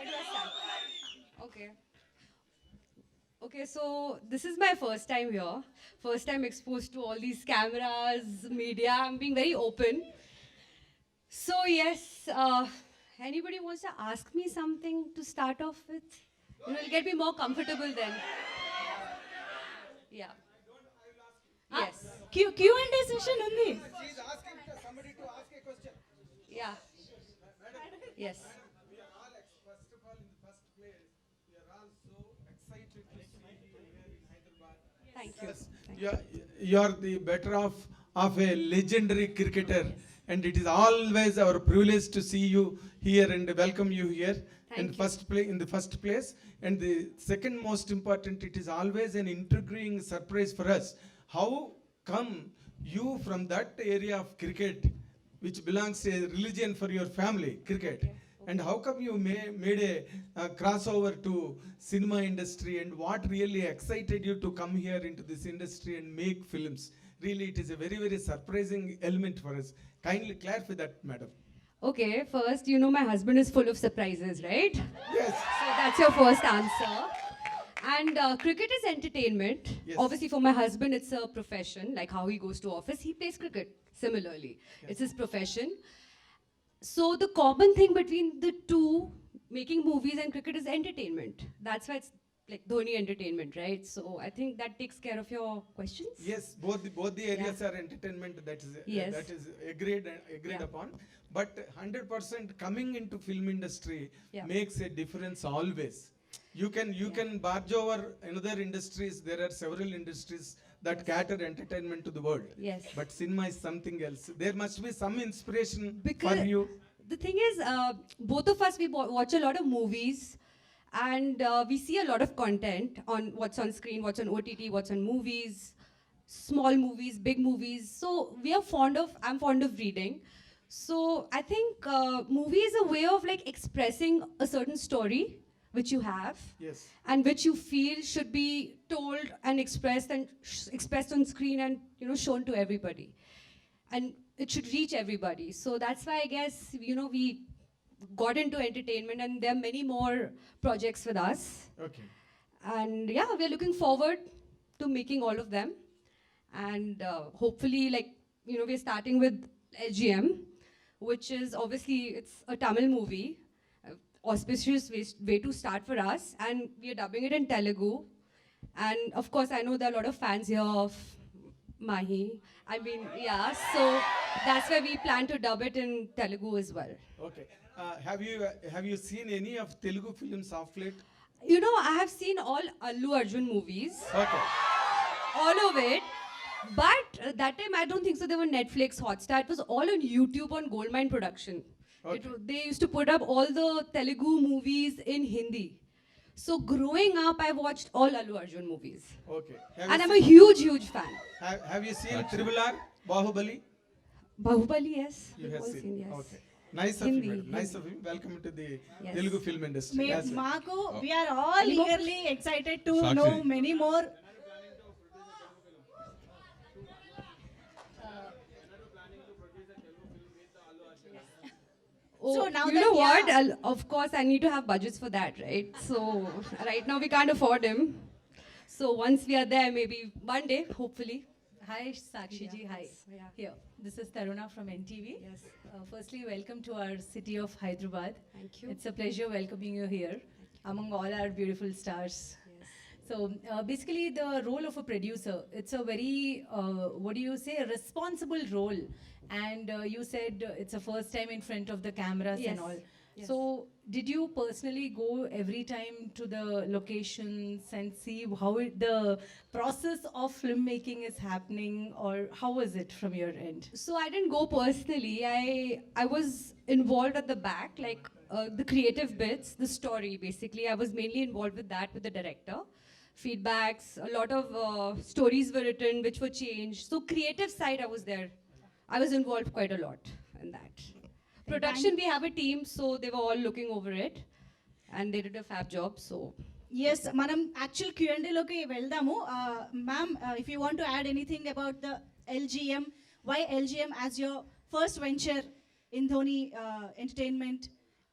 do I start? Okay. Okay, so this is my first time here. First time exposed to all these cameras, media. I'm being very open. So yes, anybody wants to ask me something to start off with? It'll get me more comfortable then. Yeah. Yes. Q&A session ఉంది. She is asking somebody to ask a question. Yeah. Yes. We are all, first of all, in the first place, we are all so excited to see you here in Hyderabad. Thank you. Yes, Thank you are the better of a legendary cricketer, and it is always our privilege to see you here and welcome you here Thank you. in the first place. And the second most important, it is always an intriguing surprise for us. How come you from that area of cricket, which belongs to a religion for your family, cricket, and how come you made a crossover to cinema industry, and what really excited you to come here into this industry and make films? Really, it is a very, very surprising element for us. Kindly clarify that, madam. Okay, first, you know my husband is full of surprises, right? Yes. So that's your first answer. And cricket is entertainment. Yes. Obviously, for my husband, it's a profession. Like how he goes to office, he plays cricket. Similarly, it's his profession. So the common thing between the two, making movies and cricket, is entertainment. That's why it's like Dhoni entertainment, right? So I think that takes care of your questions. Yes, both the areas are entertainment. Yes. That is agreed Yeah. upon. But 100% coming into film industry Yeah. makes a difference always. You can barge over another industries. There are several industries that cater entertainment to the world. Yes. But cinema is something else. There must be some inspiration Because for you. the thing is, both of us, we watch a lot of movies, and we see a lot of content on what's on screen, what's on OTT, what's on movies, small movies, big movies. So I'm fond of reading. So I think movie is a way of like expressing a certain story which you have, Yes. and which you feel should be told and expressed expressed on screen and shown to everybody, and it should reach everybody. So that's why I guess we got into entertainment, and there are many more projects with us, Okay. and yeah, we're looking forward to making all of them, and hopefully we're starting with LGM, which is obviously it's a Tamil movie, auspicious way to start for us, and we are dubbing it in Telugu. And of course, I know there are a lot of fans here of Mahi. I mean, yeah, so that's why we plan to dub it in Telugu as well. Okay. Have you seen any of Telugu films of late? I have seen all Allu Arjun movies, Okay. all of it. But that time, I don't think so. They were Netflix, Hotstar. It was all on YouTube on Goldmine Production. Okay. They used to put up all the Telugu movies in Hindi. So growing up, I watched all Allu Arjun movies. Okay. And I'm a huge fan. Have you seen Triple R, Bahubali? Bahubali, yes. You We've have all seen. yes. Okay. Nice of Hindi, you, madam. Nice Hindi. of you. Welcome to the Yes. Telugu film industry. Yes, sir. Maku, we are all Any more? eagerly excited to Sakshi. know many more. Oh, So now you that know we what? are- Of course, I need to have budgets for that, right? So right now we can't afford him. So once we are there, maybe one day, hopefully. Hi, Sakshi ji. Hi. Yeah. Here, this is Taruna from NTV. Yes. Firstly, welcome to our city of Hyderabad. Thank you. It's a pleasure welcoming you here among all our beautiful stars. Yes. So, basically, the role of a producer, it's a very, what do you say, a responsible role. And you said it's a first time in front of the cameras Yes. and all. Yes. So, did you personally go every time to the locations and see how the process of filmmaking is happening, or how was it from your end? So I didn't go personally. I was involved at the back, like the creative bits, the story basically. I was mainly involved with that with the director. Feedbacks, a lot of stories were written which were changed. So creative side, I was there. I was involved quite a lot in that. Production, we have a team, so they were all looking over it, and they did a fab job. So Yes, మనం actual Q&A లోకి వెళ్దాము. Ma'am, if you want to add anything about the LGM, why LGM as your first venture in Dhoni entertainment,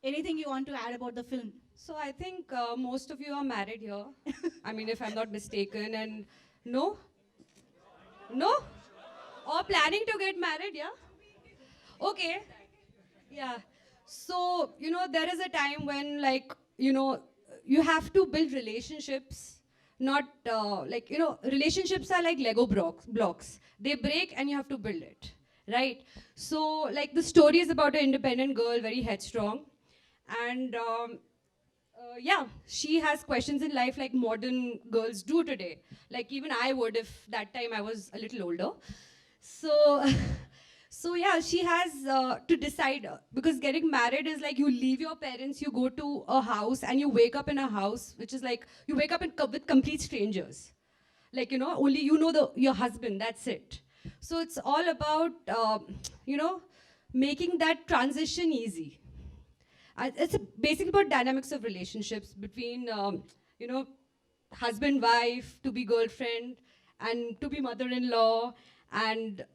Anything you want to add about the film? So I think most of you are married here. I mean, if I'm not mistaken, and no, no, or planning to get married, yeah. Okay, yeah. So there is a time when you have to build relationships. Not relationships are like Lego blocks. They break and you have to build it, right? So the story is about an independent girl, very headstrong, and yeah, she has questions in life like modern girls do today. Like even I would if that time I was a little older. So so yeah, she has to decide because getting married is like you leave your parents, you go to a house and you wake up in a house which is like you wake up with complete strangers. Like only your husband, that's it. So it's all about making that transition easy. It's basically about dynamics of relationships between you know husband wife, to be girlfriend, and to be mother-in-law, and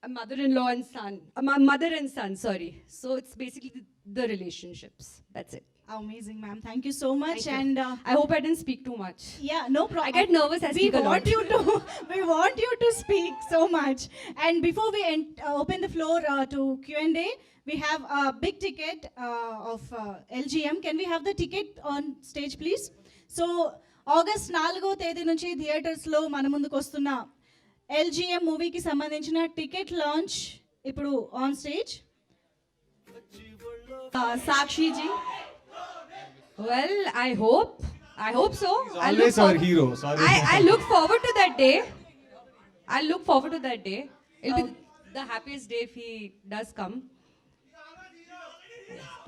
a mother-in-law and son, mother and son, sorry. So it's basically the relationships. That's it. Amazing, ma'am. Thank you so much. Thank you. And I hope I didn't speak too much. yeah, no problem. I get nervous. I We speak a lot. want you to. We want you to speak so much. And before we open the floor to Q&A, we have a big ticket of LGM. Can we have the ticket on stage, please? So August 4వ తేదీ నుంచి theatres లో మన ముందుకు వస్తున్న LGM మూవీకి సంబంధించిన ticket launch ఇప్పుడు on stage. Sakshi ji. Well, I hope so. Always our hero. Sorry. I look forward to that day. I look forward to that day. It'll be the happiest day if he does come.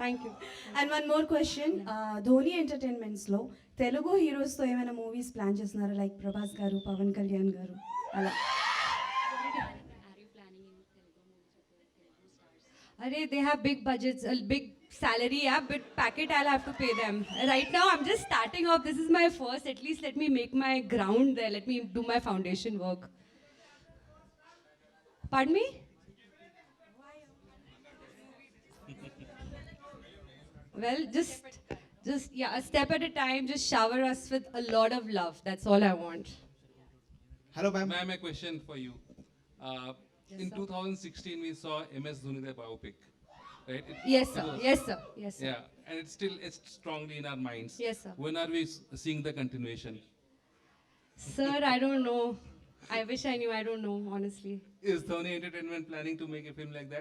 Thank you. And one more question. Dhoni Entertainments లో Telugu heroes తో ఏమైనా movies plan చేస్తున్నారా, like Prabhas గారు, పవన్ కళ్యాణ్ గారు అలా? Arey, they have big budgets, a big salary, yeah, but packet I'll have to pay them. Right now, I'm just starting off. This is my first. At least let me make my ground there. Let me do my foundation work. Pardon me? Well, just yeah, a step at a time. Just shower us with a lot of love. That's all I want. Hello, ma'am. Ma'am, a question for you. In 2016, we saw MS Dhoni the biopic, right? Yes, sir. Yes, sir. Yes, sir. Yeah, and it's strongly in our minds. Yes, sir. When are we seeing the continuation? Sir, I don't know. I wish I knew. I don't know, honestly. Is Dhoni Entertainment planning to make a film like that?